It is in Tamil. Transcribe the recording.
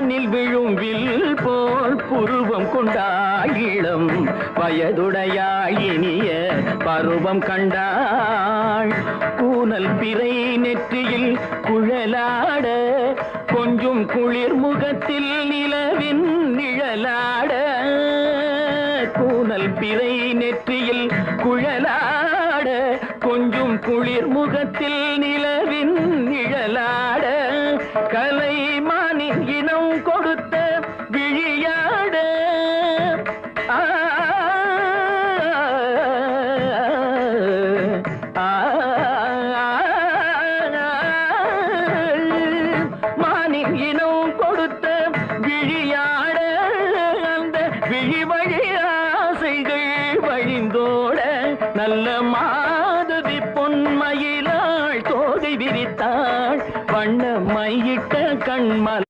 வானில் விழும் வில் போல் புருவம் கொண்டாள் இளம் வயதுடையாள் இனிய பருவம் கண்டாள் கூனல் பிறை நெற்றியில் குழலாட கொஞ்சம் குளிர் முகத்தில் நிலவின் நிழலாட கூனல் பிறை நெற்றியில் குழலாட கொஞ்சம் குளிர் முகத்தில் நிலவின் நிழலாட கலைமானின் இனம் கொடுத்த விழியாட மானின் இனம் கொடுத்த விழியாட அந்த விழி வழி ஆசைகள் வழிந்தோட நல்ல மாதவி பொன்மயிலாள் தோகை விரித்தாள் வண்ண மையிட்ட கண்மல்